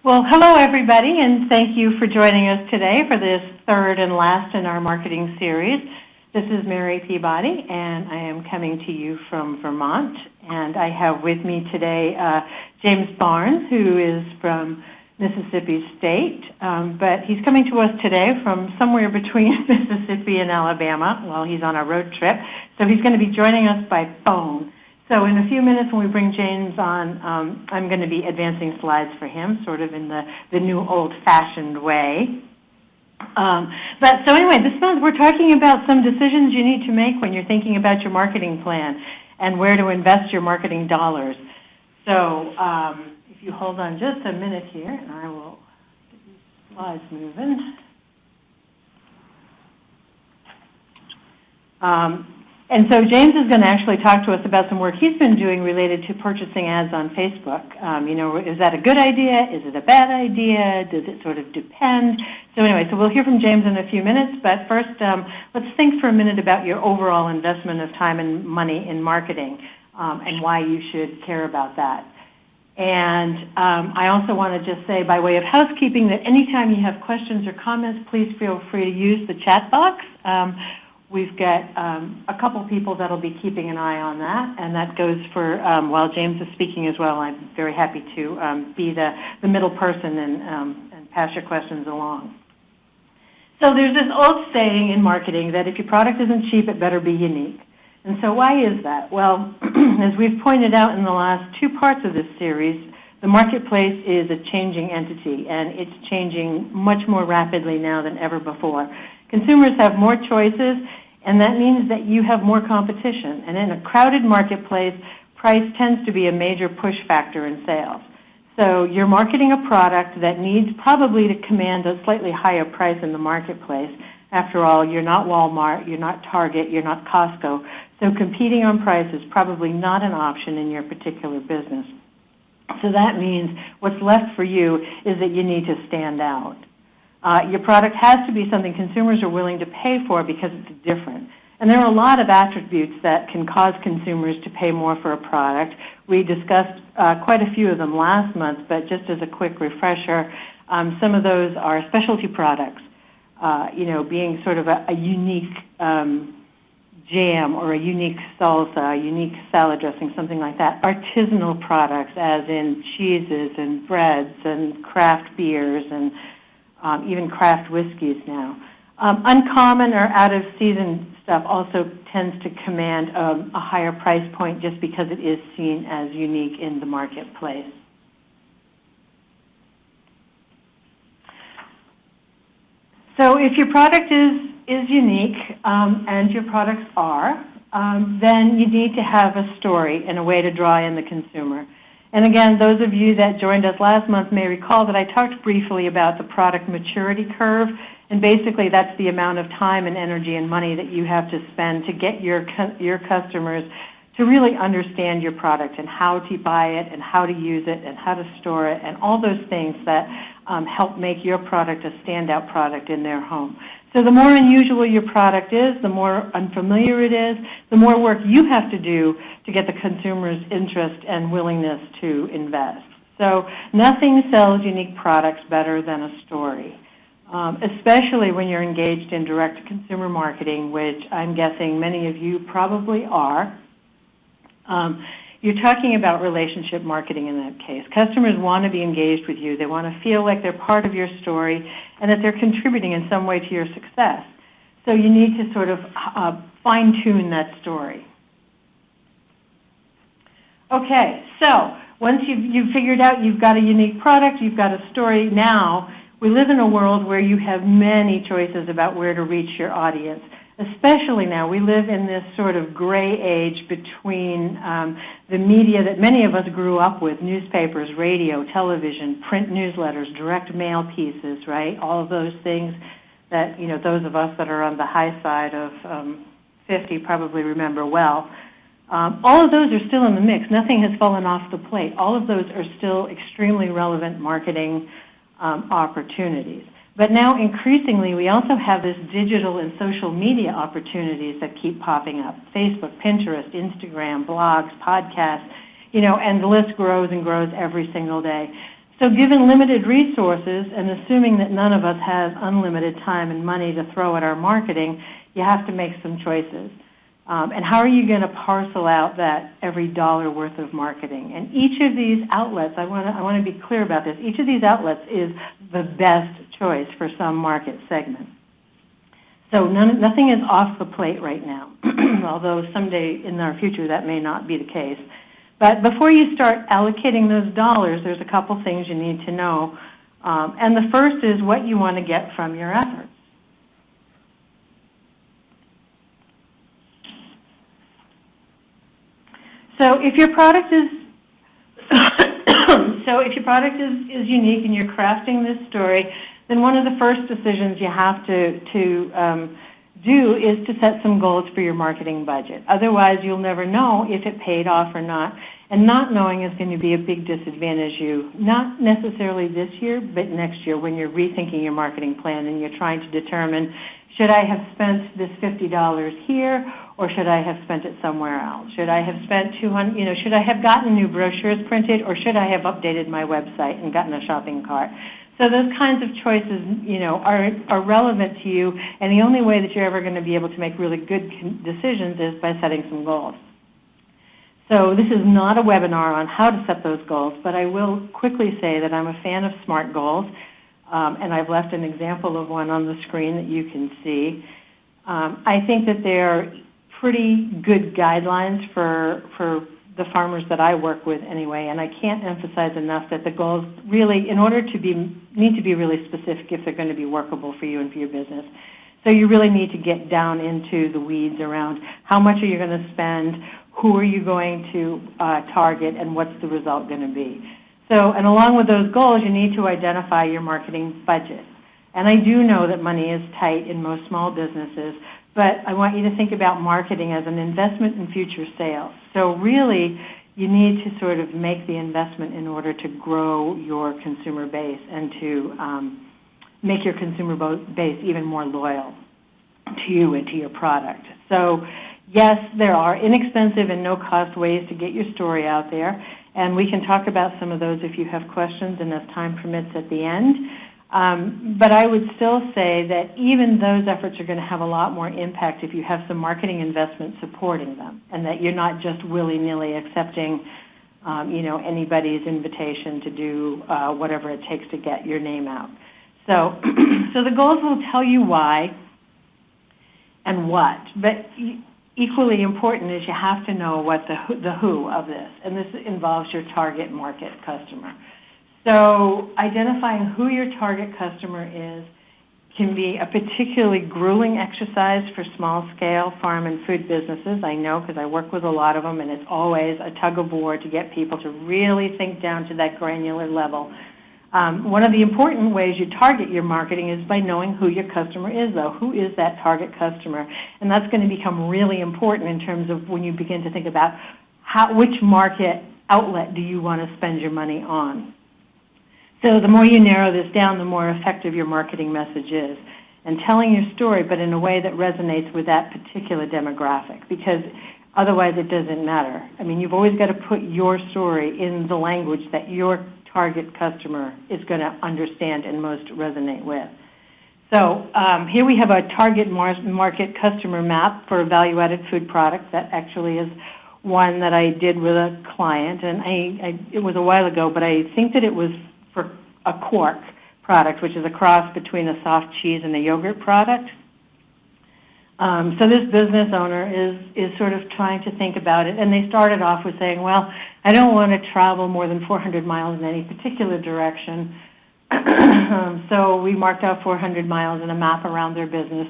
Well, hello everybody, and thank you for joining us today for this third and last in our marketing series. This is Mary Peabody, and I am coming to you from Vermont. And I have with me today James Barnes, who is from Mississippi State, but he's coming to us today from somewhere between Mississippi and Alabama while he's on a road trip. So he's going to be joining us by phone. So in a few minutes when we bring James on, I'm going to be advancing slides for him, sort of in the new old-fashioned way. So anyway, this month we're talking about some decisions you need to make when you're thinking about your marketing plan and where to invest your marketing dollars. So if you hold on just a minute here, and I will get these slides moving. And so James is going to actually talk to us about some work he's been doing related to purchasing ads on Facebook. Is that a good idea? Is it a bad idea? Does it sort of depend? So anyway, so we'll hear from James in a few minutes, but first let's think for a minute about your overall investment of time and money in marketing and why you should care about that. And I also want to just say, by way of housekeeping, that anytime you have questions or comments, please feel free to use the chat box. We've got a couple people that will be keeping an eye on that, and that goes for while James is speaking as well. I'm very happy to be the middle person and pass your questions along. So there's this old saying in marketing that if your product isn't cheap, it better be unique. And so why is that? Well, as we've pointed out in the last two parts of this series, the marketplace is a changing entity, and it's changing much more rapidly now than ever before. Consumers have more choices, and that means that you have more competition. And in a crowded marketplace, price tends to be a major push factor in sales. So you're marketing a product that needs probably to command a slightly higher price in the marketplace. After all, you're not Walmart, you're not Target, you're not Costco. So competing on price is probably not an option in your particular business. So that means what's left for you is that you need to stand out. Your product has to be something consumers are willing to pay for because it's different. And there are a lot of attributes that can cause consumers to pay more for a product. We discussed quite a few of them last month, but just as a quick refresher, some of those are specialty products, being sort of a unique jam or a unique salsa, a unique salad dressing, something like that. Artisanal products, as in cheeses and breads and craft beers and even craft whiskeys now. Uncommon or out-of-season stuff also tends to command a higher price point just because it is seen as unique in the marketplace. So if your product is unique, and your products are, then you need to have a story and a way to draw in the consumer. And again, those of you that joined us last month may recall that I talked briefly about the product maturity curve, and basically that's the amount of time and energy and money that you have to spend to get your customers to really understand your product and how to buy it and how to use it and how to store it and all those things that help make your product a standout product in their home. So the more unusual your product is, the more unfamiliar it is, the more work you have to do to get the consumer's interest and willingness to invest. So nothing sells unique products better than a story, especially when you're engaged in direct-to-consumer marketing, which I'm guessing many of you probably are. You're talking about relationship marketing in that case. Customers want to be engaged with you. They want to feel like they're part of your story and that they're contributing in some way to your success. So you need to sort of fine-tune that story. Okay, so once you've figured out you've got a unique product, you've got a story, now we live in a world where you have many choices about where to reach your audience. Especially now, we live in this sort of gray age between the media that many of us grew up with, newspapers, radio, television, print newsletters, direct mail pieces, right? All of those things that, those of us that are on the high side of 50 probably remember well. All of those are still in the mix. Nothing has fallen off the plate. All of those are still extremely relevant marketing opportunities. But now, increasingly, we also have this digital and social media opportunities that keep popping up. Facebook, Pinterest, Instagram, blogs, podcasts, and the list grows and grows every single day. So given limited resources and assuming that none of us has unlimited time and money to throw at our marketing, you have to make some choices. And how are you going to parcel out that every dollar worth of marketing? And each of these outlets, I want to be clear about this, each of these outlets is the best choice for some market segment. So nothing is off the plate right now, although someday in our future that may not be the case. But before you start allocating those dollars, there's a couple things you need to know. And the first is what you want to get from your efforts. So if your product is is unique and you're crafting this story, then one of the first decisions you have to do is to set some goals for your marketing budget. Otherwise, you'll never know if it paid off or not. And not knowing is going to be a big disadvantage you, not necessarily this year, but next year when you're rethinking your marketing plan and you're trying to determine, should I have spent this $50 here, or should I have spent it somewhere else? Should I have spent $200? Should I have gotten new brochures printed, or should I have updated my website and gotten a shopping cart? So those kinds of choices, are relevant to you, and the only way that you're ever going to be able to make really good decisions is by setting some goals. So this is not a webinar on how to set those goals, but I will quickly say that I'm a fan of SMART goals, and I've left an example of one on the screen that you can see. I think that they're pretty good guidelines for the farmers that I work with anyway, and I can't emphasize enough that the goals really, in order to need to be really specific if they're going to be workable for you and for your business. So you really need to get down into the weeds around how much are you going to spend, who are you going to target, and what's the result going to be. So, and along with those goals, you need to identify your marketing budget. And I do know that money is tight in most small businesses, but I want you to think about marketing as an investment in future sales. So really, you need to sort of make the investment in order to grow your consumer base and to make your consumer base even more loyal to you and to your product. So yes, there are inexpensive and no-cost ways to get your story out there, and we can talk about some of those if you have questions and as time permits at the end. But I would still say that even those efforts are going to have a lot more impact if you have some marketing investment supporting them, and that you're not just willy-nilly accepting, anybody's invitation to do whatever it takes to get your name out. So, so the goals will tell you why and what, but equally important is you have to know what the who of this, and this involves your target market customer. So identifying who your target customer is can be a particularly grueling exercise for small-scale farm and food businesses. I know because I work with a lot of them, and it's always a tug-of-war to get people to really think down to that granular level. One of the important ways you target your marketing is by knowing who your customer is, though. Who is that target customer? And that's going to become really important in terms of when you begin to think about which market outlet do you want to spend your money on. So the more you narrow this down, the more effective your marketing message is. And telling your story, but in a way that resonates with that particular demographic, because otherwise it doesn't matter. I mean, you've always got to put your story in the language that your target customer is going to understand and most resonate with. So here we have a target market customer map for a value-added food product. That actually is one that I did with a client, and it was a while ago, but I think that it was for a quark product, which is a cross between a soft cheese and a yogurt product. So this business owner is sort of trying to think about it, and they started off with saying, well, I don't want to travel more than 400 miles in any particular direction. So we marked out 400 miles in a map around their business.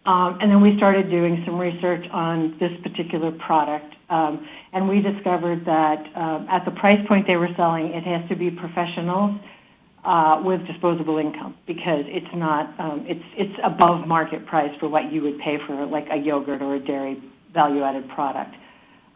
And then we started doing some research on this particular product. And we discovered that at the price point they were selling, it has to be professionals with disposable income, because it's not, it's above market price for what you would pay for like a yogurt or a dairy value-added product.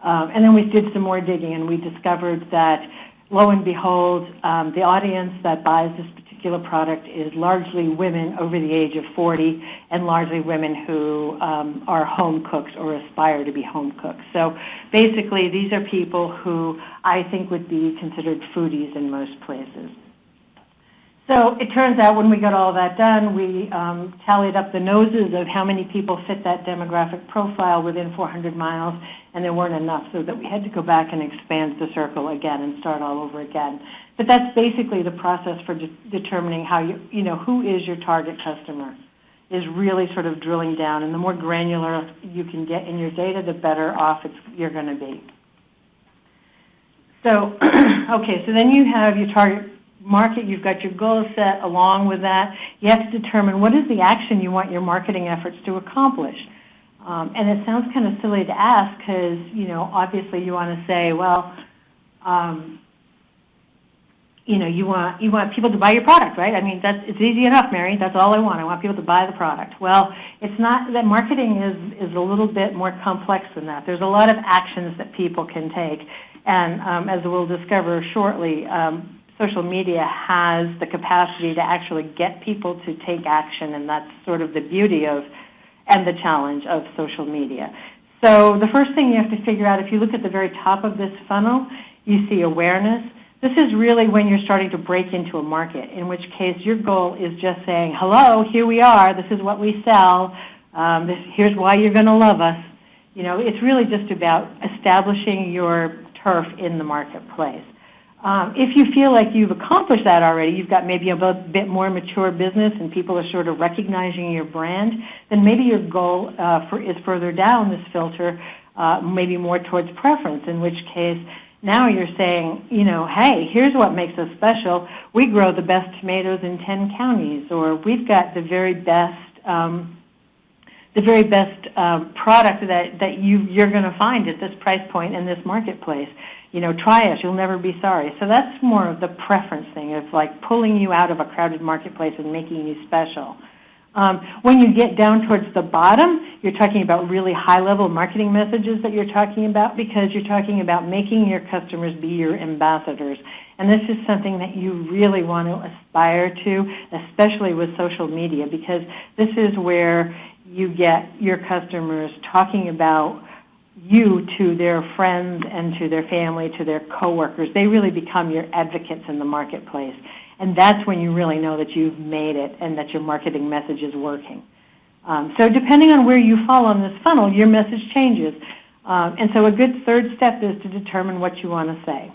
And then we did some more digging, and we discovered that, lo and behold, the audience that buys this particular particular product is largely women over the age of 40 and largely women who are home cooks or aspire to be home cooks. So basically, these are people who I think would be considered foodies in most places. So it turns out when we got all that done, we tallied up the noses of how many people fit that demographic profile within 400 miles, and there weren't enough, so that we had to go back and expand the circle again and start all over again. But that's basically the process for determining how you know, who is your target customer, is really sort of drilling down. And the more granular you can get in your data, the better off you're going to be. So, okay, so then you have your target market, you've got your goals set. Along with that, you have to determine what is the action you want your marketing efforts to accomplish. And it sounds kind of silly to ask because, you know, obviously you want to say, well, you know, you want people to buy your product, right? I mean, it's easy enough, Mary. That's all I want. I want people to buy the product. Well, it's not that. Marketing is a little bit more complex than that. There's a lot of actions that people can take. And as we'll discover shortly, social media has the capacity to actually get people to take action, and that's sort of the beauty of and the challenge of social media. So the first thing you have to figure out, if you look at the very top of this funnel, you see awareness. This is really when you're starting to break into a market, in which case your goal is just saying, hello, here we are, this is what we sell, here's why you're going to love us. You know, it's really just about establishing your turf in the marketplace. If you feel like you've accomplished that already, you've got maybe a bit more mature business and people are sort of recognizing your brand, then maybe your goal is further down this filter, maybe more towards preference, in which case now you're saying, you know, hey, here's what makes us special. We grow the best tomatoes in 10 counties, or we've got the very best product that you're going to find at this price point in this marketplace. You know, try us, you'll never be sorry. So that's more of the preference thing, of like pulling you out of a crowded marketplace and making you special. When you get down towards the bottom, you're talking about really high-level marketing messages that you're talking about, because you're talking about making your customers be your ambassadors. And this is something that you really want to aspire to, especially with social media, because this is where you get your customers talking about you to their friends and to their family, to their coworkers. They really become your advocates in the marketplace. And that's when you really know that you've made it and that your marketing message is working. So depending on where you fall on this funnel, your message changes. And so a good third step is to determine what you want to say.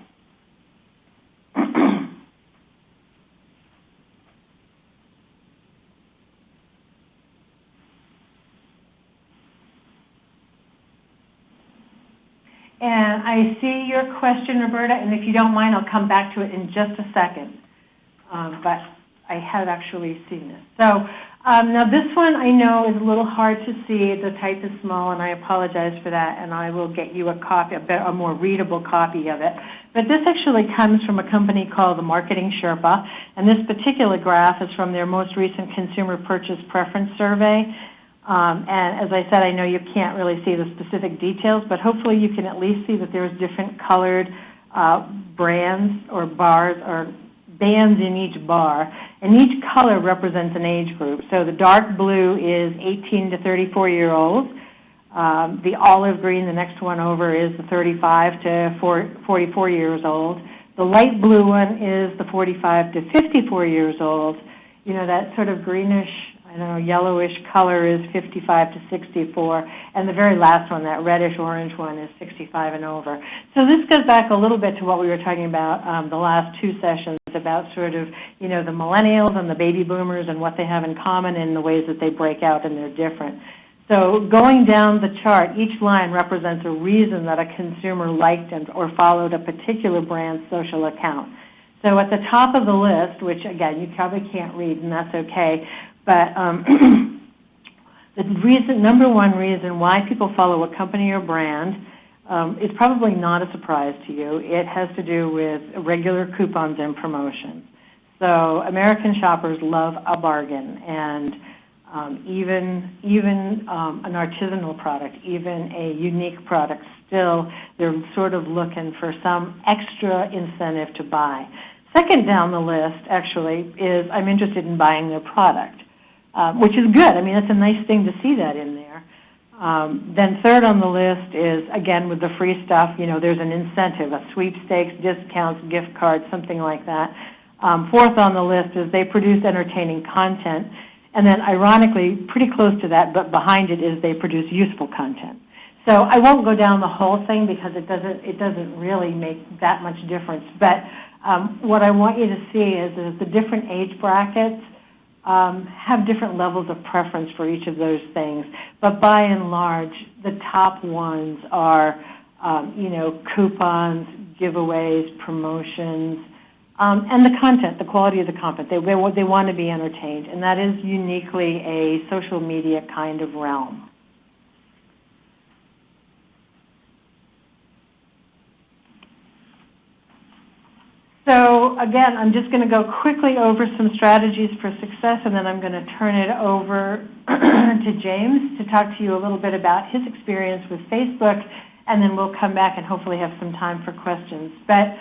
And I see your question, Roberta, and if you don't mind, I'll come back to it in just a second. But I had actually seen this. So now this one I know is a little hard to see. The type is small, and I apologize for that, and I will get you a copy, a more readable copy of it. But this actually comes from a company called the Marketing Sherpa, and this particular graph is from their most recent Consumer Purchase Preference Survey. And as I said, I know you can't really see the specific details, but hopefully you can at least see that there's different colored brands or bars or bands in each bar, and each color represents an age group. So the dark blue is 18 to 34-year-olds. The olive green, the next one over, is the 35 to 44 years old. The light blue one is the 45 to 54 years old. You know, that sort of greenish, I don't know, yellowish color is 55 to 64, and the very last one, that reddish-orange one, is 65 and over. So this goes back a little bit to what we were talking about the last two sessions, about sort of, you know, the millennials and the baby boomers and what they have in common and the ways that they break out and they're different. So going down the chart, each line represents a reason that a consumer liked or followed a particular brand's social account. So at the top of the list, which, again, you probably can't read, and that's okay, but the number one reason why people follow a company or brand is probably not a surprise to you. It has to do with regular coupons and promotions. So American shoppers love a bargain, and even an artisanal product, even a unique product, still they're sort of looking for some extra incentive to buy. Second down the list, actually, is I'm interested in buying their product, which is good. I mean, it's a nice thing to see that in there. Then third on the list is, again, with the free stuff, there's an incentive, a sweepstakes, discounts, gift cards, something like that. Fourth on the list is they produce entertaining content. And then, ironically, pretty close to that, but behind it is they produce useful content. So I won't go down the whole thing because it doesn't really make that much difference. But what I want you to see is the different age brackets have different levels of preference for each of those things. But by and large, the top ones are, coupons, giveaways, promotions, and the content, the quality of the content. They want to be entertained, and that is uniquely a social media kind of realm. So again, I'm just going to go quickly over some strategies for success, and then I'm going to turn it over to James to talk to you a little bit about his experience with Facebook, and then we'll come back and hopefully have some time for questions. But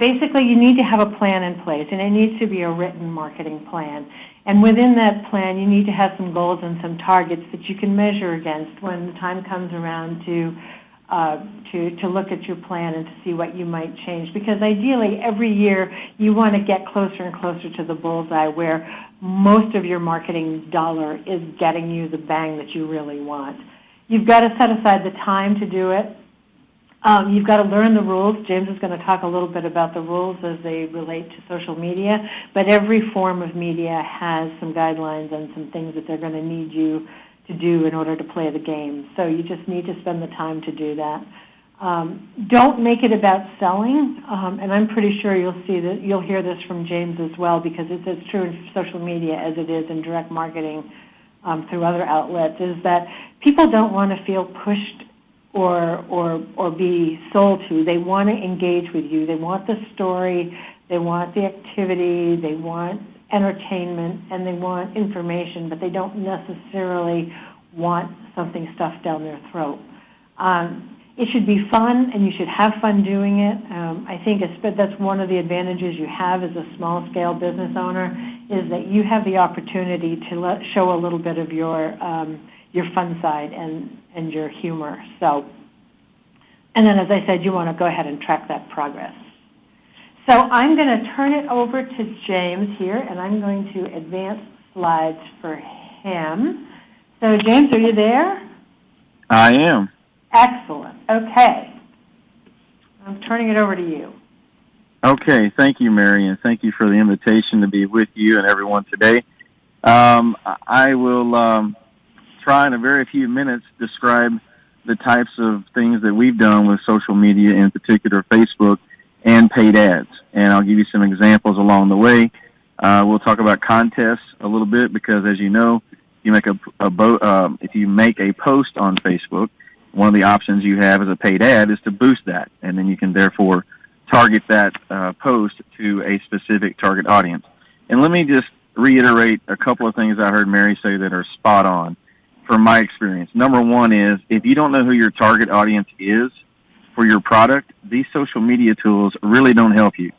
basically, you need to have a plan in place, and it needs to be a written marketing plan. And within that plan, you need to have some goals and some targets that you can measure against when the time comes around to look at your plan and to see what you might change. Because ideally, every year, you want to get closer and closer to the bullseye where most of your marketing dollar is getting you the bang that you really want. You've got to set aside the time to do it. You've got to learn the rules. James is going to talk a little bit about the rules as they relate to social media, but every form of media has some guidelines and some things that they're going to need you to do in order to play the game. So you just need to spend the time to do that. Don't make it about selling, and I'm pretty sure you'll hear this from James as well, because it's as true in social media as it is in direct marketing through other outlets, is that people don't want to feel pushed or be sold to. They want to engage with you. They want the story, they want the activity, they want entertainment, and they want information, but they don't necessarily want something stuffed down their throat. It should be fun, and you should have fun doing it. I think that's one of the advantages you have as a small-scale business owner, is that you have the opportunity to show a little bit of your fun side and your humor. So, and then, as I said, you want to go ahead and track that progress. So I'm going to turn it over to James here, and I'm going to advance slides for him. So, James, are you there? I am. Excellent. Okay. I'm turning it over to you. Okay. Thank you, Mary, and thank you for the invitation to be with you and everyone today. I will try in a very few minutes describe the types of things that we've done with social media, in particular Facebook, and paid ads. And I'll give you some examples along the way. We'll talk about contests a little bit, because as you know, you make if you make a post on Facebook, one of the options you have as a paid ad is to boost that, and then you can therefore target that post to a specific target audience. And let me just reiterate a couple of things I heard Mary say that are spot on from my experience. Number one is, if you don't know who your target audience is for your product, these social media tools really don't help you.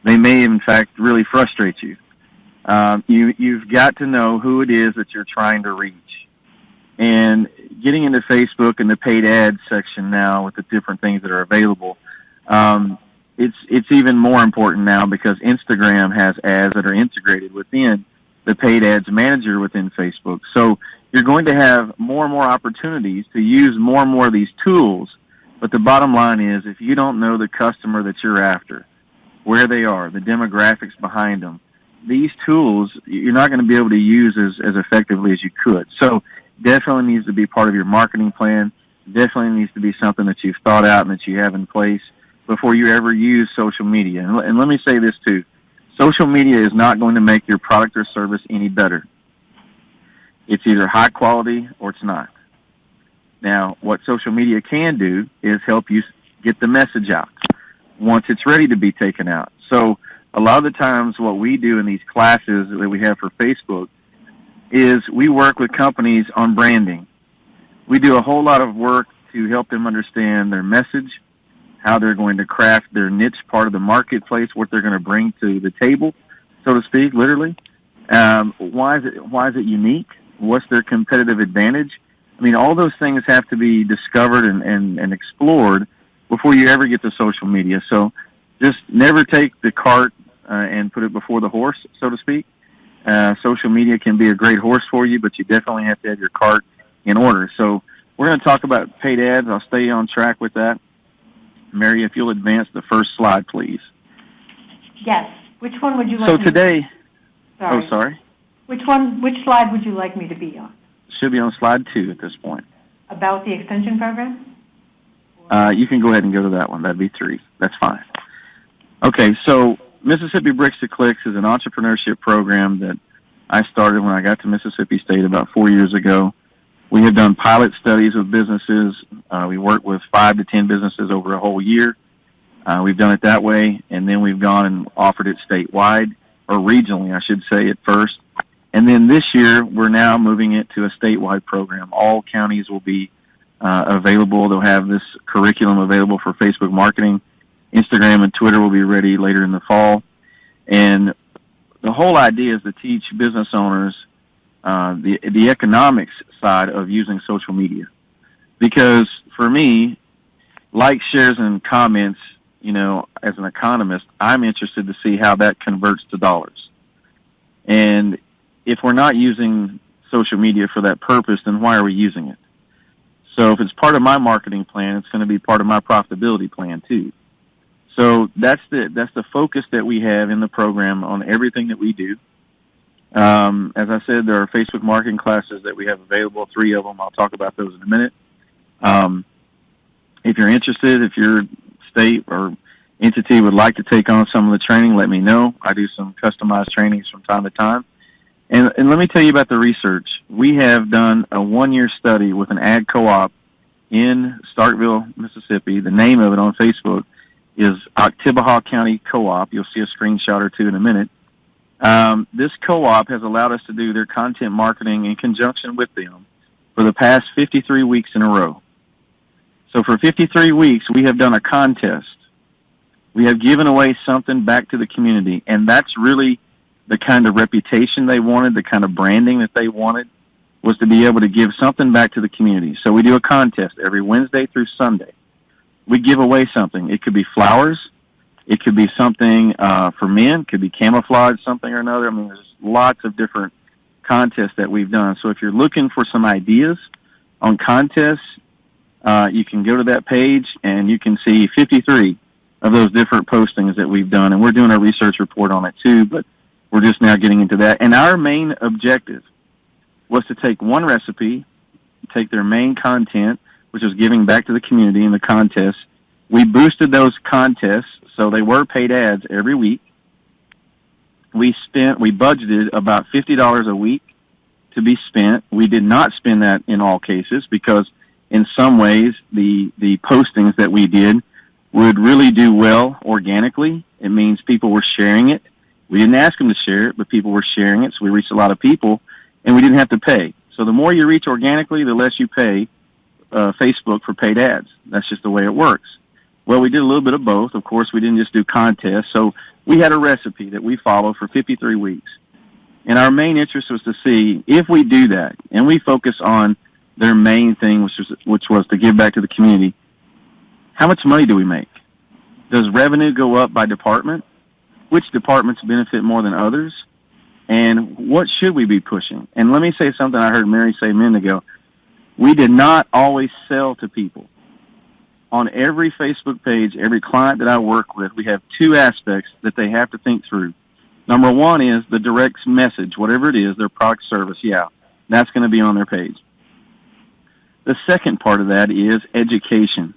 They may, in fact, really frustrate you. You've got to know who it is that you're trying to reach. And getting into Facebook and the paid ads section now with the different things that are available, it's even more important now, because Instagram has ads that are integrated within the paid ads manager within Facebook. So you're going to have more and more opportunities to use more and more of these tools. But the bottom line is, if you don't know the customer that you're after, where they are, the demographics behind them, these tools you're not going to be able to use as effectively as you could. So definitely needs to be part of your marketing plan. Definitely needs to be something that you've thought out and that you have in place before you ever use social media. And let me say this too. Social media is not going to make your product or service any better. It's either high quality or it's not. Now, what social media can do is help you get the message out once it's ready to be taken out. So a lot of the times what we do in these classes that we have for Facebook is we work with companies on branding. We do a whole lot of work to help them understand their message, how they're going to craft their niche part of the marketplace, what they're going to bring to the table, so to speak, literally. Why is it unique? What's their competitive advantage? I mean, all those things have to be discovered and explored before you ever get to social media. So just never take the cart and put it before the horse, so to speak. Social media can be a great horse for you, but you definitely have to have your cart in order. So we're going to talk about paid ads. I'll stay on track with that. Mary, if you'll advance the first slide, please. Yes. Which one would you like? So today, sorry. Which slide would you like me to be on? Should be on slide 2 at this point. About the extension program? You can go ahead and go to that one. That'd be 3. That's fine. Okay, so Mississippi Bricks to Clicks is an entrepreneurship program that I started when I got to Mississippi State about 4 years ago. We have done pilot studies with businesses. We worked with 5 to 10 businesses over a whole year. We've done it that way, and then we've gone and offered it statewide, or regionally, I should say, at first. And then this year, we're now moving it to a statewide program. All counties will be available. They'll have this curriculum available for Facebook marketing. Instagram and Twitter will be ready later in the fall. And the whole idea is to teach business owners the economics side of using social media. Because for me, likes, shares, and comments, you know, as an economist, I'm interested to see how that converts to dollars. And if we're not using social media for that purpose, then why are we using it? So if it's part of my marketing plan, it's going to be part of my profitability plan too. So that's the focus that we have in the program on everything that we do. As I said, there are Facebook marketing classes that we have available, 3 of them. I'll talk about those in a minute. If you're interested, if your state or entity would like to take on some of the training, let me know. I do some customized trainings from time to time. And let me tell you about the research. We have done a 1-year study with an ag co-op in Starkville, Mississippi. The name of it on Facebook is Oktibbeha County Co-op. You'll see a screenshot or 2 in a minute. This co-op has allowed us to do their content marketing in conjunction with them for the past 53 weeks in a row. So for 53 weeks, we have done a contest. We have given away something back to the community, and that's really the kind of reputation they wanted, the kind of branding that they wanted, was to be able to give something back to the community. So we do a contest every Wednesday through Sunday. We give away something. It could be flowers. It could be something for men. It could be camouflage, something or another. I mean, there's lots of different contests that we've done. So if you're looking for some ideas on contests, you can go to that page and you can see 53 of those different postings that we've done. And we're doing a research report on it too, but we're just now getting into that. And our main objective was to take one recipe, take their main content, which was giving back to the community in the contest. We boosted those contests, so they were paid ads every week. We budgeted about $50 a week to be spent. We did not spend that in all cases because in some ways the postings that we did would really do well organically. It means people were sharing it. We didn't ask them to share it, but people were sharing it, so we reached a lot of people, and we didn't have to pay. So the more you reach organically, the less you pay Facebook for paid ads. That's just the way it works. Well, we did a little bit of both. Of course, we didn't just do contests. So we had a recipe that we followed for 53 weeks. And our main interest was to see if we do that, and we focus on their main thing, which was to give back to the community, how much money do we make? Does revenue go up by department? Which departments benefit more than others? And what should we be pushing? And let me say something I heard Mary say a minute ago. We did not always sell to people. On every Facebook page, every client that I work with, we have 2 aspects that they have to think through. Number 1 is the direct message, whatever it is, their product, service, that's going to be on their page. The second part of that is education.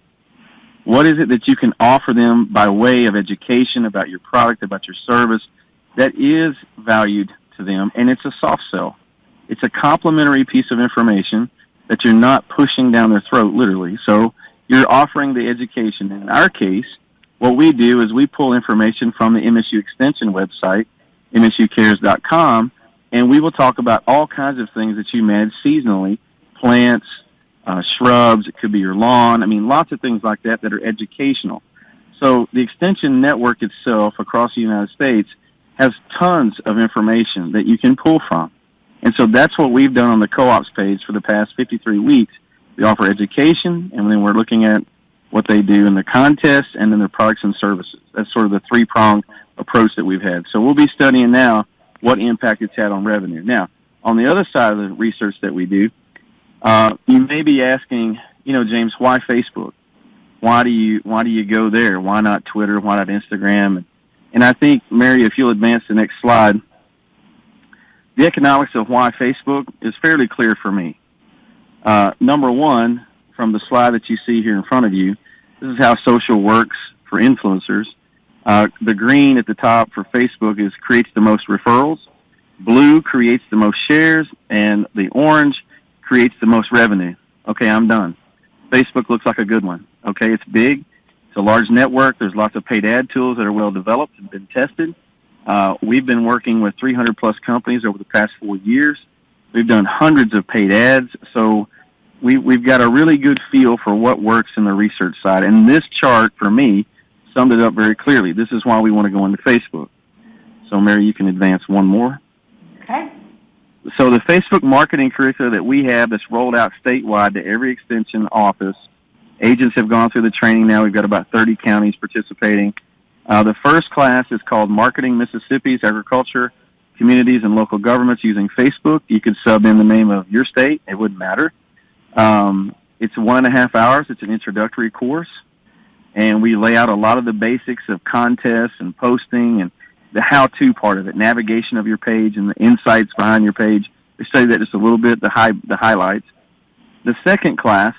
What is it that you can offer them by way of education about your product, about your service, that is valued to them, and it's a soft sell. It's a complimentary piece of information that you're not pushing down their throat, literally. So you're offering the education. In our case, what we do is we pull information from the MSU Extension website, msucares.com, and we will talk about all kinds of things that you manage seasonally, plants, shrubs, it could be your lawn. I mean, lots of things like that that are educational. So the extension network itself across the United States has tons of information that you can pull from. And so that's what we've done on the co-ops page for the past 53 weeks. We offer education, and then we're looking at what they do in the contests and in their products and services. That's sort of the three-pronged approach that we've had. So we'll be studying now what impact it's had on revenue. Now, on the other side of the research that we do, you may be asking, James, why Facebook? Why do you go there? Why not Twitter? Why not Instagram? And I think, Mary, if you'll advance the next slide, the economics of why Facebook is fairly clear for me. Number one, from the slide that you see here in front of you, this is how social works for influencers. The green at the top for Facebook creates the most referrals. Blue creates the most shares, and the orange creates the most revenue. Okay, I'm done. Facebook looks like a good one. Okay, it's big. It's a large network. There's lots of paid ad tools that are well developed and been tested. We've been working with 300-plus companies over the past 4 years. We've done hundreds of paid ads, so we've got a really good feel for what works in the research side. And this chart, for me, summed it up very clearly. This is why we want to go into Facebook. So, Mary, you can advance one more. Okay. So the Facebook marketing curricula that we have that's rolled out statewide to every extension office, agents have gone through the training now. We've got about 30 counties participating. The first class is called Marketing Mississippi's Agriculture, Communities, and Local Governments Using Facebook. You could sub in the name of your state. It wouldn't matter. It's 1.5 hours. It's an introductory course. And we lay out a lot of the basics of contests and posting and the how-to part of it, navigation of your page and the insights behind your page. We study that just a little bit, the highlights. The second class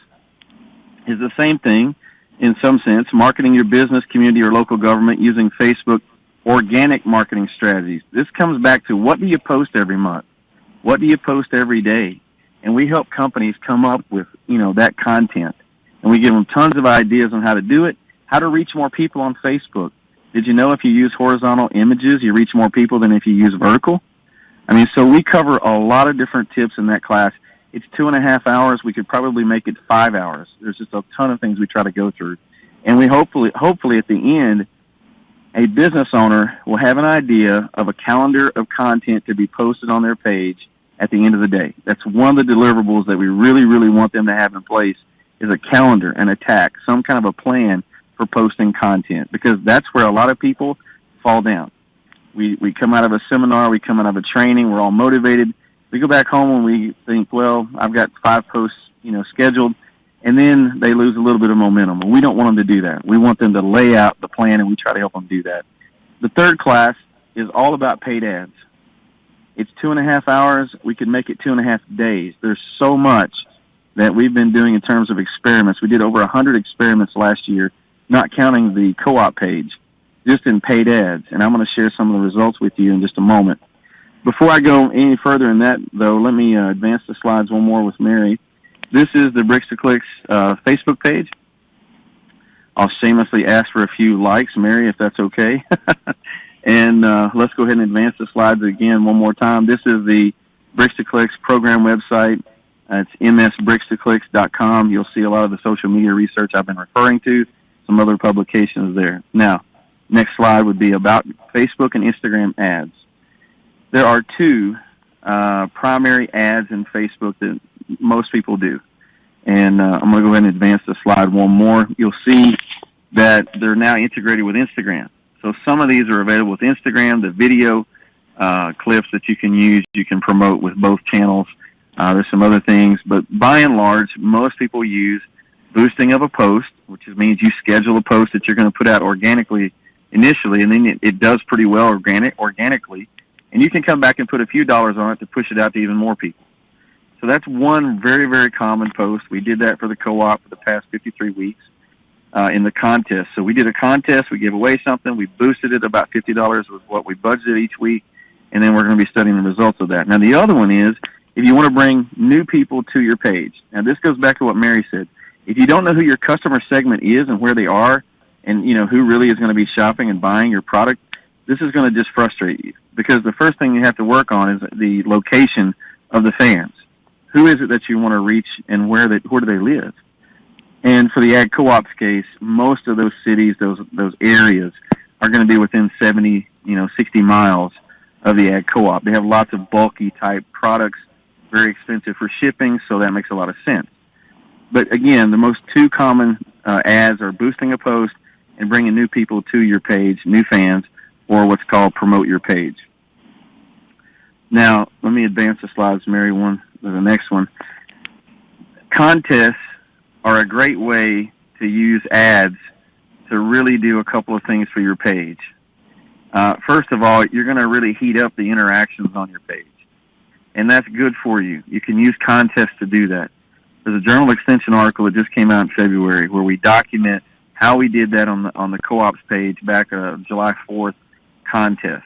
is the same thing in some sense, marketing your business, community, or local government using Facebook organic marketing strategies. This comes back to what do you post every month? What do you post every day? And we help companies come up with, that content. And we give them tons of ideas on how to do it, how to reach more people on Facebook. Did you know if you use horizontal images, you reach more people than if you use vertical? So we cover a lot of different tips in that class. It's 2.5 hours. We could probably make it 5 hours. There's just a ton of things we try to go through. And we hopefully at the end, a business owner will have an idea of a calendar of content to be posted on their page at the end of the day. That's one of the deliverables that we really, really want them to have in place is a calendar, an attack, some kind of a plan for posting content, because that's where a lot of people fall down. We come out of a seminar, we come out of a training, we're all motivated. We go back home and we think, well, I've got 5 posts, scheduled, and then they lose a little bit of momentum. We don't want them to do that. We want them to lay out the plan, and we try to help them do that. The third class is all about paid ads. It's 2.5 hours. We could make it 2.5 days. There's so much that we've been doing in terms of experiments. We did over 100 experiments last year, not counting the co-op page, just in paid ads. And I'm going to share some of the results with you in just a moment. Before I go any further in that, though, let me advance the slides one more with Mary. This is the Bricks to Clicks Facebook page. I'll shamelessly ask for a few likes, Mary, if that's okay. And let's go ahead and advance the slides again one more time. This is the Bricks to Clicks program website. It's msbrickstoclicks.com. You'll see a lot of the social media research I've been referring to, some other publications there. Now, next slide would be about Facebook and Instagram ads. There are 2 primary ads in Facebook that most people do. And I'm going to go ahead and advance the slide one more. You'll see that they're now integrated with Instagram. So some of these are available with Instagram, the video clips that you can use, you can promote with both channels. There's some other things, but by and large, most people use boosting of a post, which means you schedule a post that you're going to put out organically initially, and then it does pretty well organically, and you can come back and put a few dollars on it to push it out to even more people. So that's one very, very common post. We did that for the co-op for the past 53 weeks in the contest. So we did a contest. We gave away something. We boosted it. About $50 was what we budgeted each week, and then we're going to be studying the results of that. Now, the other one is if you want to bring new people to your page. Now, this goes back to what Mary said. If you don't know who your customer segment is and where they are and, who really is going to be shopping and buying your product, this is going to just frustrate you, because the first thing you have to work on is the location of the fans. Who is it that you want to reach, and where do they live? And for the ag co-ops case, most of those cities, those areas, are going to be within 70, 60 miles of the ag co-op. They have lots of bulky type products, very expensive for shipping, so that makes a lot of sense. But again, the most two common ads are boosting a post and bringing new people to your page, new fans, or what's called promote your page. Now, let me advance the slides, Mary, the next one. Contests are a great way to use ads to really do a couple of things for your page. First of all, you're going to really heat up the interactions on your page, and that's good for you. You can use contests to do that. There's a Journal Extension article that just came out in February where we document how we did that on the co-ops page back July 4th contest.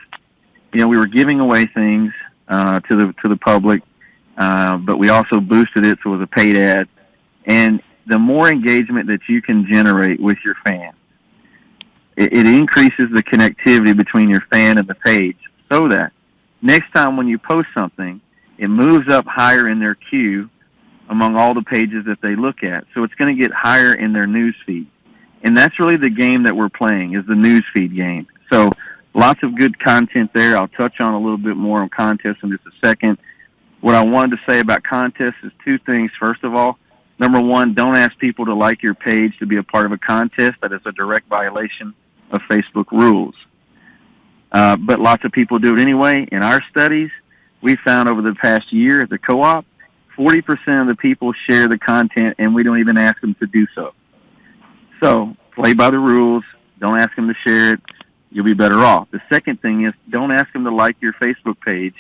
We were giving away things to the public, but we also boosted it so it was a paid ad. And the more engagement that you can generate with your fans, it increases the connectivity between your fan and the page, so that next time when you post something, it moves up higher in their queue among all the pages that they look at. So it's going to get higher in their news feed. And that's really the game that we're playing, is the news feed game. So lots of good content there. I'll touch on a little bit more on contests in just a second. What I wanted to say about contests is two things. First of all, number one, don't ask people to like your page to be a part of a contest. That is a direct violation of Facebook rules. But lots of people do it anyway. In our studies, we found over the past year at the co-op, 40% of the people share the content, and we don't even ask them to do so. So play by the rules. Don't ask them to share it. You'll be better off. The second thing is, don't ask them to like your Facebook page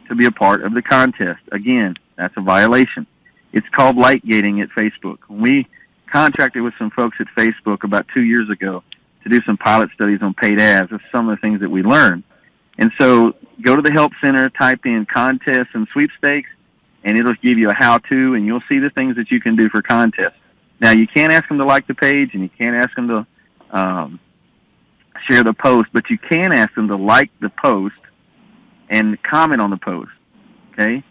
to be a part of the contest. Again, that's a violation. It's called light gating at Facebook. We contracted with some folks at Facebook about 2 years ago to do some pilot studies on paid ads. That's some of the things that we learned. And so go to the Help Center, type in contests and sweepstakes, and it'll give you a how-to, and you'll see the things that you can do for contests. Now, you can't ask them to like the page, and you can't ask them to share the post, but you can ask them to like the post and comment on the post, okay?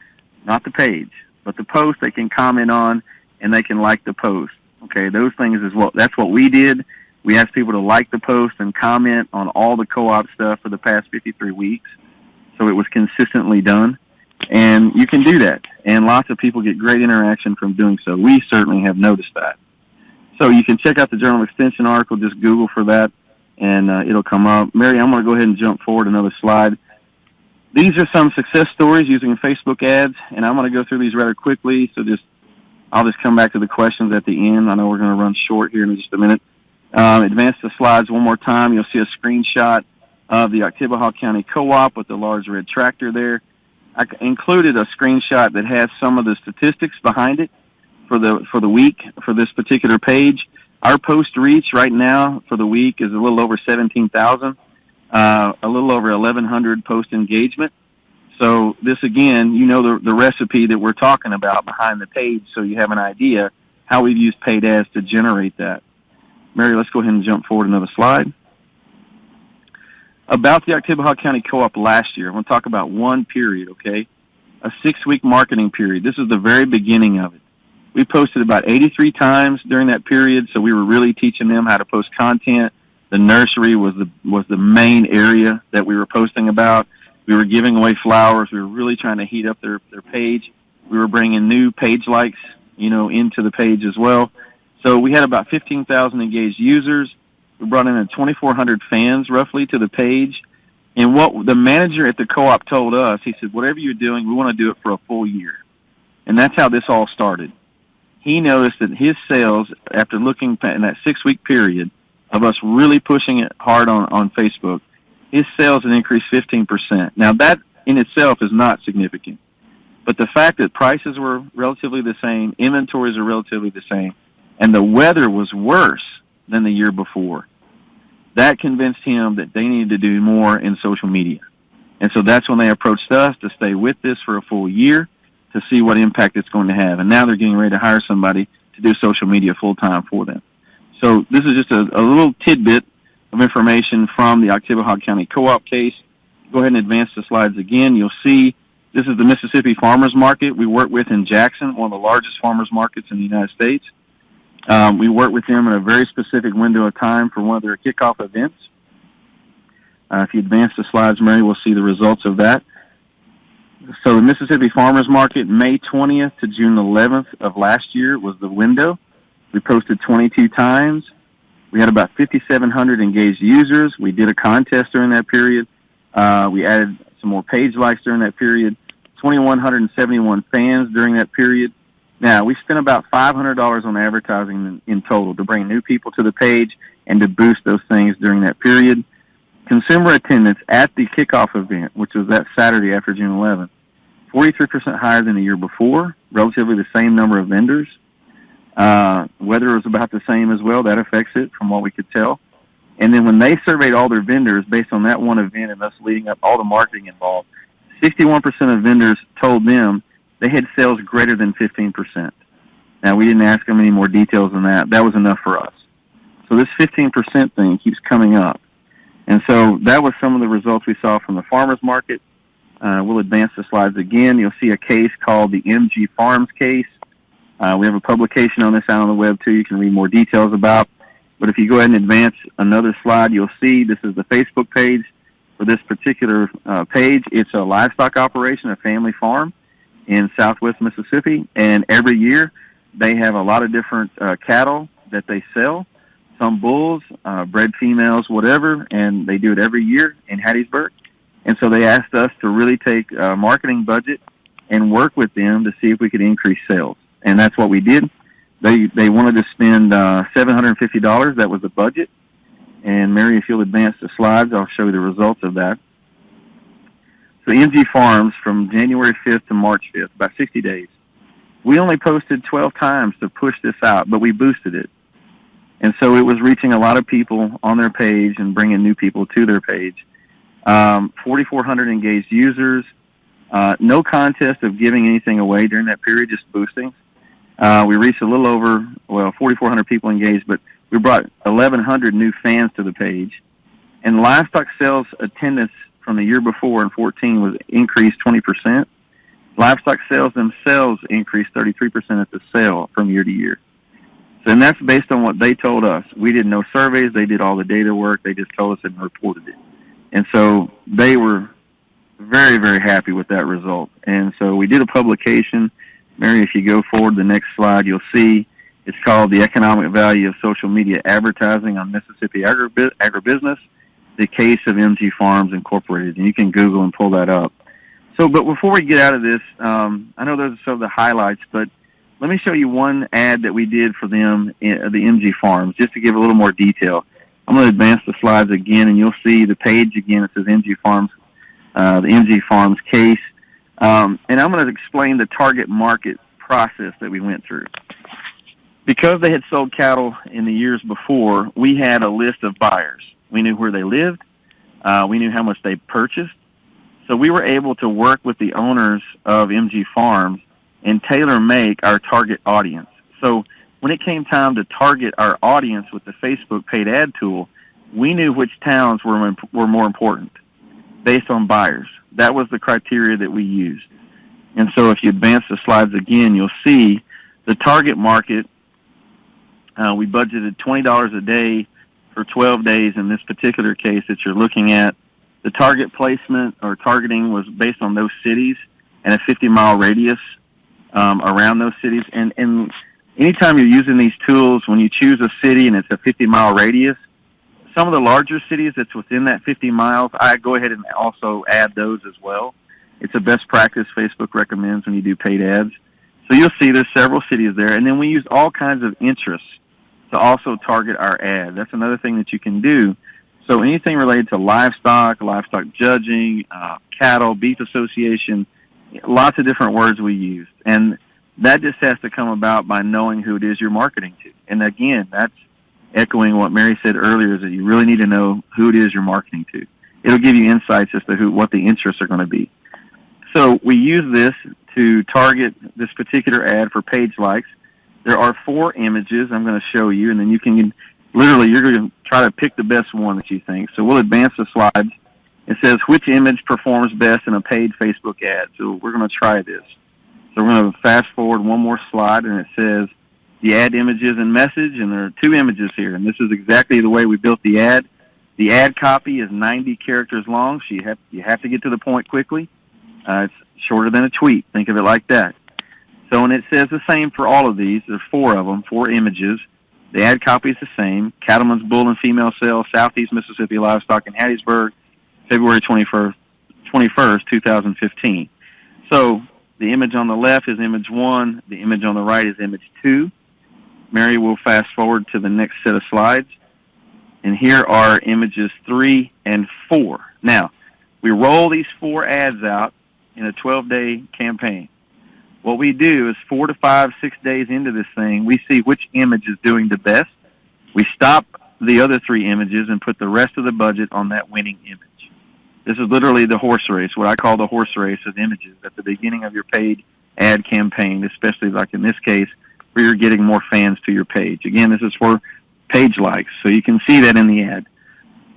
Not the page, but the post they can comment on, and they can like the post, okay? Those things that's what we did. We asked people to like the post and comment on all the co-op stuff for the past 53 weeks, so it was consistently done. And you can do that, and lots of people get great interaction from doing so. We certainly have noticed that. So you can check out the Journal Extension article. Just Google for that, and it'll come up. Mary, I'm going to go ahead and jump forward another slide. These are some success stories using Facebook ads, and I'm going to go through these rather quickly, so I'll just come back to the questions at the end. I know we're going to run short here in just a minute. Advance the slides one more time. You'll see a screenshot of the Oktibbeha County Co-op with the large red tractor there. I included a screenshot that has some of the statistics behind it for the week for this particular page. Our post reach right now for the week is a little over 17,000, a little over 1,100 post engagement. So this, again, the recipe that we're talking about behind the page, so you have an idea how we've used paid ads to generate that. Mary, let's go ahead and jump forward another slide. About the Oktibbeha County Co-op last year, I'm going to talk about one period, okay? A 6-week marketing period. This is the very beginning of it. We posted about 83 times during that period, so we were really teaching them how to post content. The nursery was the main area that we were posting about. We were giving away flowers. We were really trying to heat up their page. We were bringing new page likes, into the page as well. So we had about 15,000 engaged users. We brought in 2,400 fans roughly to the page. And what the manager at the co-op told us, he said, whatever you're doing, we want to do it for a full year. And that's how this all started. He noticed that his sales, after looking in that 6-week period of us really pushing it hard on Facebook, his sales had increased 15%. Now, that in itself is not significant. But the fact that prices were relatively the same, inventories are relatively the same, and the weather was worse than the year before, that convinced him that they needed to do more in social media. And so that's when they approached us to stay with this for a full year to see what impact it's going to have. And now they're getting ready to hire somebody to do social media full-time for them. So this is just a little tidbit of information from the Oktibbeha County Co-op case. Go ahead and advance the slides again. You'll see this is the Mississippi Farmers Market we work with in Jackson, one of the largest farmers markets in the United States. We work with them in a very specific window of time for one of their kickoff events. If you advance the slides, Mary, we'll see the results of that. So the Mississippi Farmers Market, May 20th to June 11th of last year was the window. We posted 22 times. We had about 5,700 engaged users. We did a contest during that period. We added some more page likes during that period. 2,171 fans during that period. Now, we spent about $500 on advertising in total to bring new people to the page and to boost those things during that period. Consumer attendance at the kickoff event, which was that Saturday after June 11th, 43% higher than the year before, relatively the same number of vendors. Weather was about the same as well. That affects it from what we could tell. And then when they surveyed all their vendors based on that one event and us leading up all the marketing involved, 61% of vendors told them they had sales greater than 15%. Now, we didn't ask them any more details than that. That was enough for us. So this 15% thing keeps coming up. And so that was some of the results we saw from the farmers market. We'll advance the slides again. You'll see a case called the MG Farms case. We have a publication on this out on the web, too. You can read more details about. But if you go ahead and advance another slide, you'll see this is the Facebook page for this particular page. It's a livestock operation, a family farm in southwest Mississippi. And every year they have a lot of different cattle that they sell. Some bulls, bred females, whatever, and they do it every year in Hattiesburg. And so they asked us to really take a marketing budget and work with them to see if we could increase sales. And that's what we did. They wanted to spend $750. That was the budget. And Mary, if you'll advance the slides, I'll show you the results of that. So MG Farms from January 5th to March 5th, about 60 days. We only posted 12 times to push this out, but we boosted it. And so it was reaching a lot of people on their page and bringing new people to their page. 4,400 engaged users. No contest of giving anything away during that period, just boosting. We reached a little over, 4,400 people engaged, but we brought 1,100 new fans to the page. And livestock sales attendance from the year before in 14 was increased 20%. Livestock sales themselves increased 33% at the sale from year to year. And that's based on what they told us. We did no surveys. They did all the data work. They just told us and reported it. And so they were very, very happy with that result. And so we did a publication. Mary, if you go forward the next slide, you'll see it's called The Economic Value of Social Media Advertising on Mississippi Agribusiness, the Case of MG Farms Incorporated. And you can Google and pull that up. So, but before we get out of this, I know those are some of the highlights, but let me show you one ad that we did for them, the MG Farms, just to give a little more detail. I'm going to advance the slides again, and you'll see the page again. It says MG Farms, the MG Farms case. And I'm going to explain the target market process that we went through. Because they had sold cattle in the years before, we had a list of buyers. We knew where they lived. We knew how much they purchased. So we were able to work with the owners of MG Farms and tailor-make our target audience. So when it came time to target our audience with the Facebook paid ad tool, we knew which towns were more important based on buyers. That was the criteria that we used. And so if you advance the slides again, you'll see the target market. We budgeted $20 a day for 12 days in this particular case that you're looking at. The target placement or targeting was based on those cities and a 50-mile radius around those cities. And anytime you're using these tools, when you choose a city and it's a 50-mile radius, some of the larger cities that's within that 50 miles, I go ahead and also add those as well. It's a best practice Facebook recommends when you do paid ads. So you'll see there's several cities there. And then we used all kinds of interests to also target our ad. That's another thing that you can do. So anything related to livestock judging, cattle, beef association, lots of different words we used. And that just has to come about by knowing who it is you're marketing to. And again, that's echoing what Mary said earlier, is that you really need to know who it is you're marketing to. It'll give you insights as to what the interests are going to be. So we use this to target this particular ad for page likes. There are 4 images I'm going to show you, and then you can literally, you're going to try to pick the best one that you think. So we'll advance the slides. It says, which image performs best in a paid Facebook ad? So we're going to try this. So we're going to fast forward one more slide, and it says, the ad images and message, and there are 2 images here, and this is exactly the way we built the ad. The ad copy is 90 characters long, so you have to get to the point quickly. It's shorter than a tweet. Think of it like that. So, and it says the same for all of these. There's 4 of them, 4 images. The ad copy is the same. Cattleman's Bull and Female Sale, Southeast Mississippi Livestock in Hattiesburg, February 21st, 2015. So the image on the left is image 1. The image on the right is image 2. Mary will fast forward to the next set of slides. And here are images 3 and 4. Now, we roll these 4 ads out in a 12-day campaign. What we do is 4 to 5, 6 days into this thing, we see which image is doing the best. We stop the other 3 images and put the rest of the budget on that winning image. This is literally the horse race, what I call the horse race of images at the beginning of your paid ad campaign, especially like in this case, where you're getting more fans to your page. Again, this is for page likes, so you can see that in the ad.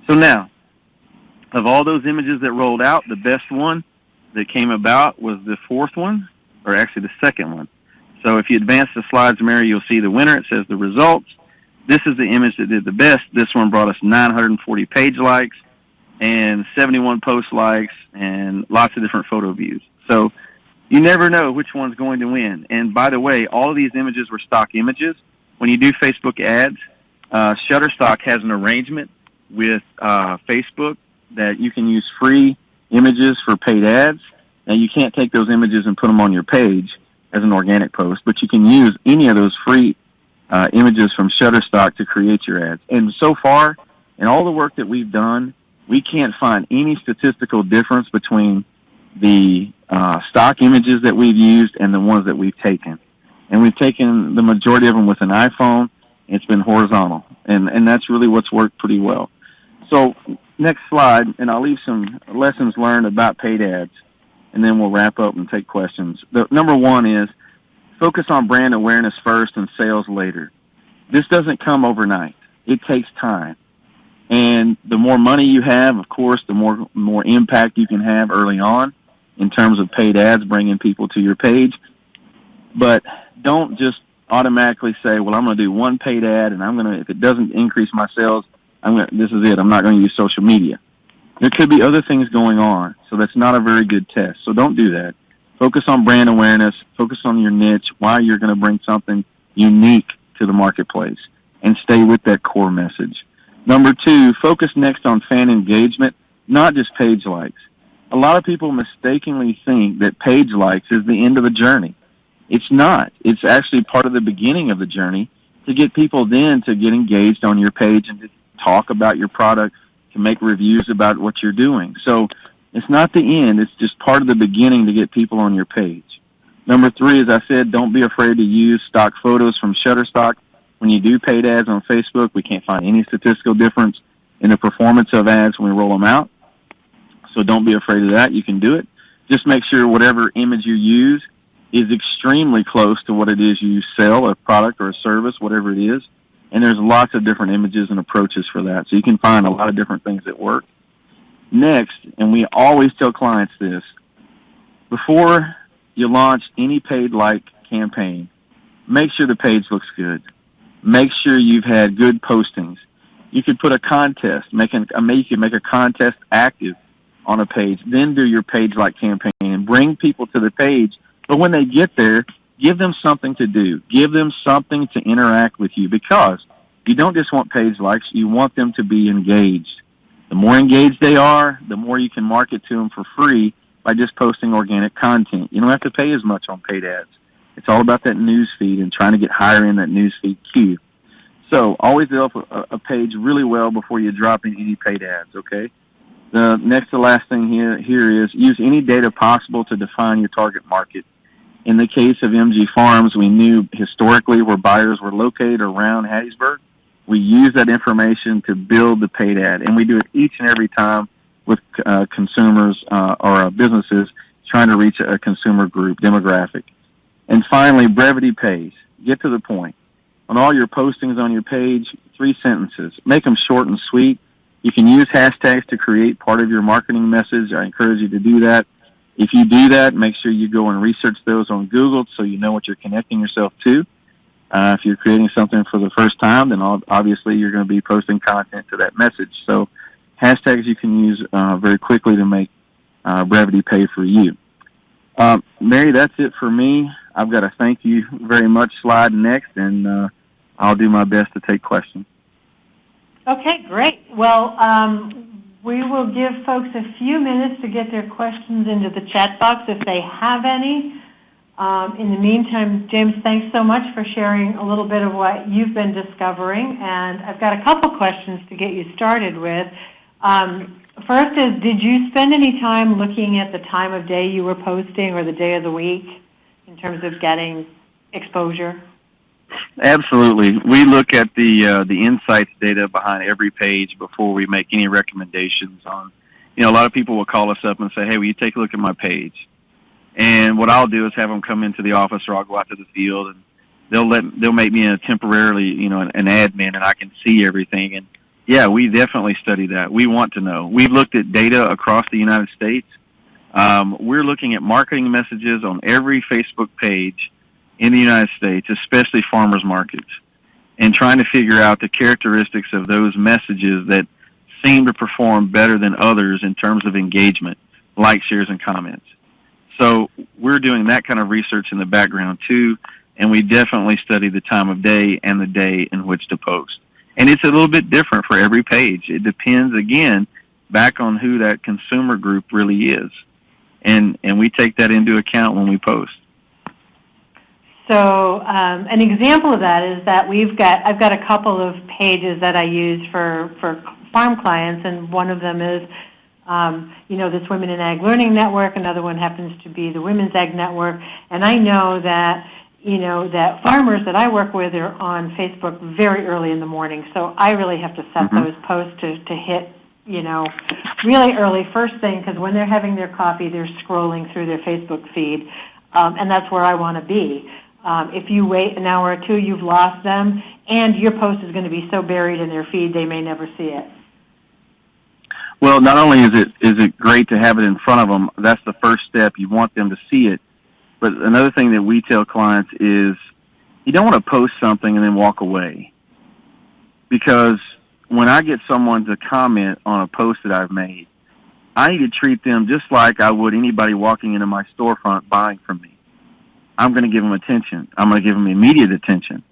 So now, of all those images that rolled out, the best one that came about was the 4th one, or actually the 2nd one. So if you advance the slides, Mary, you'll see the winner. It says the results. This is the image that did the best. This one brought us 940 page likes and 71 post likes and lots of different photo views. So you never know which one's going to win. And by the way, all of these images were stock images. When you do Facebook ads, Shutterstock has an arrangement with Facebook that you can use free images for paid ads. Now, you can't take those images and put them on your page as an organic post, but you can use any of those free images from Shutterstock to create your ads. And so far, in all the work that we've done, we can't find any statistical difference between the stock images that we've used and the ones that we've taken. And we've taken the majority of them with an iPhone. It's been horizontal, and that's really what's worked pretty well. So next slide, and I'll leave some lessons learned about paid ads, and then we'll wrap up and take questions. The number 1 is focus on brand awareness first and sales later. This doesn't come overnight. It takes time. And the more money you have, of course, the more impact you can have early on in terms of paid ads, bringing people to your page. But don't just automatically say, well, I'm going to do one paid ad, and if it doesn't increase my sales, this is it. I'm not going to use social media. There could be other things going on, so that's not a very good test. So don't do that. Focus on brand awareness. Focus on your niche, why you're going to bring something unique to the marketplace, and stay with that core message. Number 2, focus next on fan engagement, not just page likes. A lot of people mistakenly think that page likes is the end of the journey. It's not. It's actually part of the beginning of the journey to get people then to get engaged on your page and to talk about your product, to make reviews about what you're doing. So it's not the end. It's just part of the beginning to get people on your page. Number 3, as I said, don't be afraid to use stock photos from Shutterstock. When you do paid ads on Facebook, we can't find any statistical difference in the performance of ads when we roll them out. So don't be afraid of that. You can do it. Just make sure whatever image you use is extremely close to what it is you sell, a product or a service, whatever it is. And there's lots of different images and approaches for that. So you can find a lot of different things that work. Next, and we always tell clients this, before you launch any paid like campaign, make sure the page looks good. Make sure you've had good postings. You could put a contest, you could make a contest active on a page, then do your page like campaign and bring people to the page. But when they get there, give them something to do. Give them something to interact with you, because you don't just want page likes, you want them to be engaged. The more engaged they are, the more you can market to them for free by just posting organic content. You don't have to pay as much on paid ads. It's all about that news feed and trying to get higher in that news feed queue. So always develop a page really well before you drop in any paid ads, okay? The next to last thing here is use any data possible to define your target market. In the case of MG Farms, we knew historically where buyers were located around Hattiesburg. We use that information to build the paid ad, and we do it each and every time with consumers or businesses trying to reach a consumer group demographic. And finally, brevity pays. Get to the point. On all your postings on your page, 3 sentences. Make them short and sweet. You can use hashtags to create part of your marketing message. I encourage you to do that. If you do that, make sure you go and research those on Google so you know what you're connecting yourself to. If you're creating something for the first time, then obviously you're going to be posting content to that message. So hashtags you can use very quickly to make brevity pay for you. Mary, that's it for me. I've got a thank you very much slide next, and I'll do my best to take questions. Okay, great. Well, we will give folks a few minutes to get their questions into the chat box if they have any. In the meantime, James, thanks so much for sharing a little bit of what you've been discovering, and I've got a couple questions to get you started with. First is, did you spend any time looking at the time of day you were posting or the day of the week in terms of getting exposure? Absolutely. We look at the insights data behind every page before we make any recommendations on. A lot of people will call us up and say, "Hey, will you take a look at my page?" And what I'll do is have them come into the office, or I'll go out to the field, and they'll make me a temporarily, an admin, and I can see everything. And yeah, we definitely study that. We want to know. We've looked at data across the United States. We're looking at marketing messages on every Facebook page in the United States, especially farmers markets, and trying to figure out the characteristics of those messages that seem to perform better than others in terms of engagement, likes, shares, and comments. So we're doing that kind of research in the background too, and we definitely study the time of day and the day in which to post. And it's a little bit different for every page. It depends, again, back on who that consumer group really is. And we take that into account when we post. So an example of that is that I've got a couple of pages that I use for farm clients, and one of them is this Women in Ag Learning Network. Another one happens to be the Women's Ag Network. And I know that that farmers that I work with are on Facebook very early in the morning. So I really have to set those posts to hit really early, first thing, because when they're having their coffee, they're scrolling through their Facebook feed, and that's where I want to be. If you wait an hour or two, you've lost them, and your post is going to be so buried in their feed they may never see it. Well, not only is it great to have it in front of them, that's the first step. You want them to see it. But another thing that we tell clients is you don't want to post something and then walk away. Because when I get someone to comment on a post that I've made, I need to treat them just like I would anybody walking into my storefront buying from me. I'm going to give them attention. I'm going to give them immediate attention.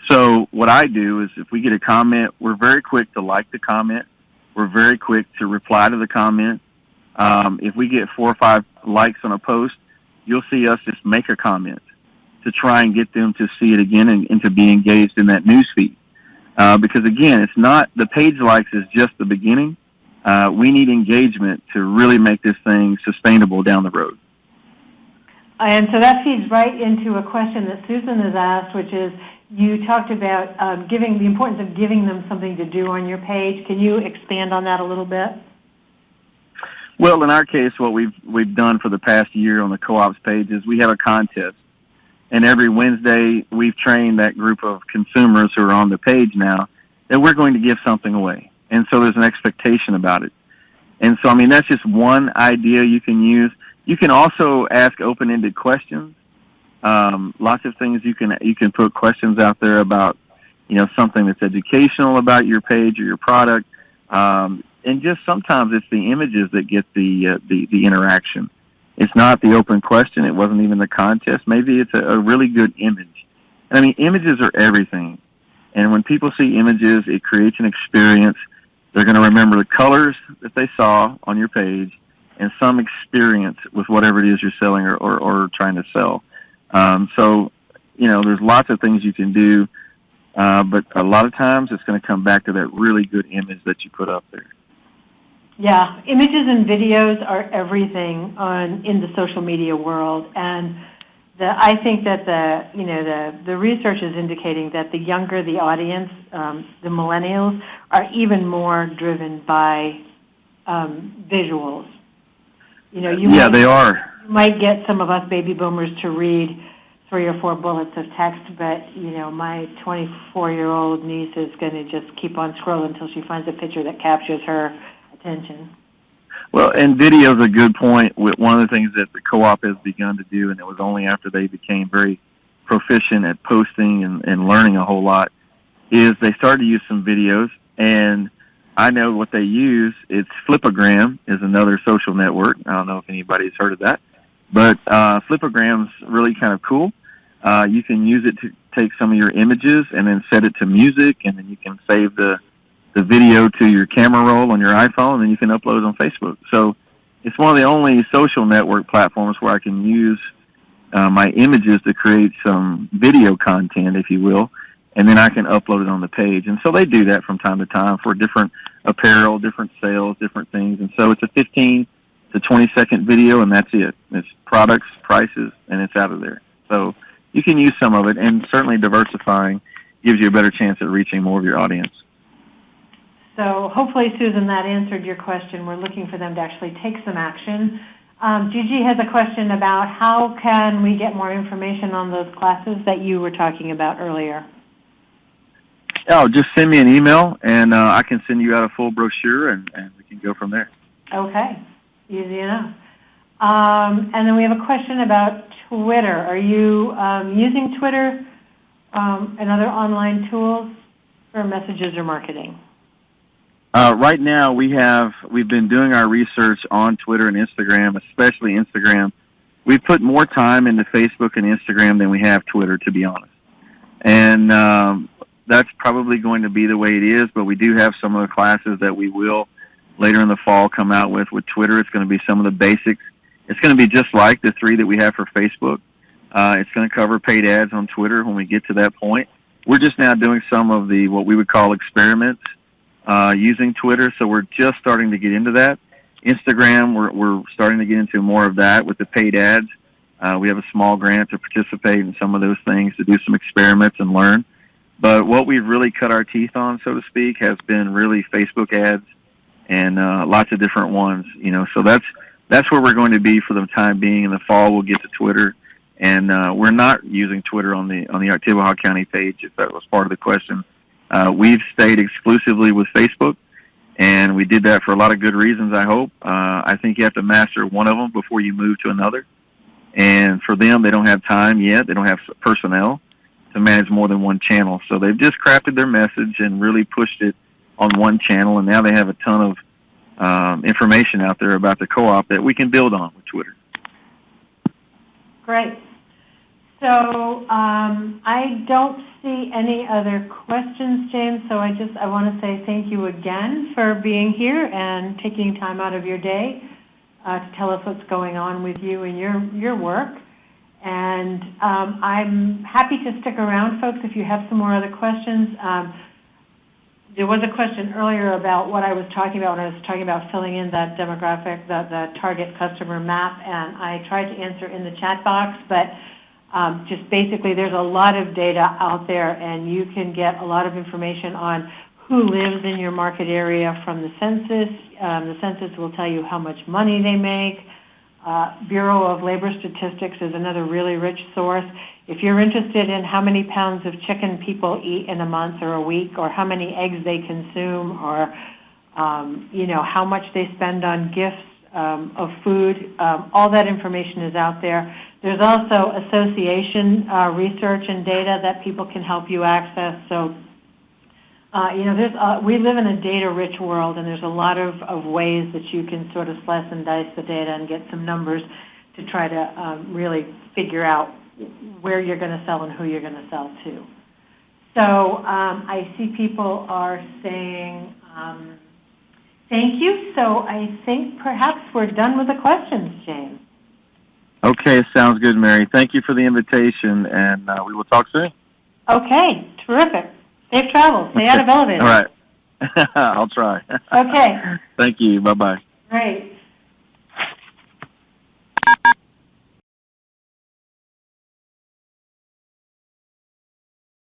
So what I do is if we get a comment, we're very quick to like the comment. We're very quick to reply to the comment. If we get 4 or 5 likes on a post, you'll see us just make a comment to try and get them to see it again and to be engaged in that news feed. Because again, it's not, the page likes is just the beginning. We need engagement to really make this thing sustainable down the road. And so that feeds right into a question that Susan has asked, which is, you talked about the importance of giving them something to do on your page. Can you expand on that a little bit? Well, in our case, what we've done for the past year on the co-op's page is we have a contest. And every Wednesday, we've trained that group of consumers who are on the page now that we're going to give something away. And so there's an expectation about it. And so, that's just one idea you can use. You can also ask open-ended questions. Lots of things you can put questions out there about, something that's educational about your page or your product. And just sometimes it's the images that get the interaction. It's not the open question. It wasn't even the contest. Maybe it's a really good image. And images are everything. And when people see images, it creates an experience. They're going to remember the colors that they saw on your page and some experience with whatever it is you're selling or trying to sell. So, there's lots of things you can do, but a lot of times it's going to come back to that really good image that you put up there. Yeah, images and videos are everything in the social media world, and I think that the research is indicating that the younger the audience, the millennials, are even more driven by visuals. They are. You might get some of us baby boomers to read 3 or 4 bullets of text, but my 24-year-old niece is going to just keep on scrolling until she finds a picture that captures her attention. Well, and video is a good point. One of the things that the co-op has begun to do, and it was only after they became very proficient at posting and learning a whole lot, is they started to use some videos, and I know what they use. It's Flipagram is another social network. I don't know if anybody's heard of that, but Flipagram's really kind of cool. You can use it to take some of your images and then set it to music, and then you can save the video to your camera roll on your iPhone, and then you can upload it on Facebook. So it's one of the only social network platforms where I can use my images to create some video content, if you will, and then I can upload it on the page. And so they do that from time to time for different apparel, different sales, different things. And so it's a 15 to 20-second video, and that's it. It's products, prices, and it's out of there. So you can use some of it, and certainly diversifying gives you a better chance at reaching more of your audience. So hopefully, Susan, that answered your question. We're looking for them to actually take some action. Gigi has a question about how can we get more information on those classes that you were talking about earlier. Oh, just send me an email, and I can send you out a full brochure, and we can go from there. Okay, easy enough. And then we have a question about Twitter. Are you using Twitter and other online tools for messages or marketing? Right now, we've been doing our research on Twitter and Instagram, especially Instagram. We've put more time into Facebook and Instagram than we have Twitter, to be honest. And that's probably going to be the way it is, but we do have some of the classes that we will later in the fall come out with Twitter. It's going to be some of the basics. It's going to be just like the 3 that we have for Facebook. It's going to cover paid ads on Twitter when we get to that point. We're just now doing some of the what we would call experiments using Twitter, so we're just starting to get into that. Instagram, we're starting to get into more of that with the paid ads. We have a small grant to participate in some of those things, to do some experiments and learn. But what we've really cut our teeth on, so to speak, has been really Facebook ads and lots of different ones. So that's where we're going to be for the time being. In the fall, we'll get to Twitter, and we're not using Twitter on the Oktibbeha County page, if that was part of the question. We've stayed exclusively with Facebook, and we did that for a lot of good reasons, I hope. I think you have to master one of them before you move to another. And for them, they don't have time yet. They don't have personnel to manage more than one channel. So they've just crafted their message and really pushed it on one channel, and now they have a ton of information out there about the co-op that we can build on with Twitter. Great. So I don't see any other questions, James, so I want to say thank you again for being here and taking time out of your day to tell us what's going on with you and your work. And I'm happy to stick around, folks, if you have some more other questions. There was a question earlier about what I was talking about when I was talking about filling in that demographic, the target customer map, and I tried to answer in the chat box, but just basically there's a lot of data out there, and you can get a lot of information on who lives in your market area from the census. The census will tell you how much money they make. Bureau of Labor Statistics is another really rich source. If you're interested in how many pounds of chicken people eat in a month or a week, or how many eggs they consume, or how much they spend on gifts of food, all that information is out there. There's also association research and data that people can help you access. So, we live in a data-rich world, and there's a lot of ways that you can sort of slice and dice the data and get some numbers to try to really figure out where you're going to sell and who you're going to sell to. So I see people are saying thank you. So I think perhaps we're done with the questions, James. Okay, sounds good, Mary. Thank you for the invitation, and we will talk soon. Okay, terrific. Safe travels. Stay out of elevators. All right. I'll try. Okay. Thank you. Bye-bye. Great.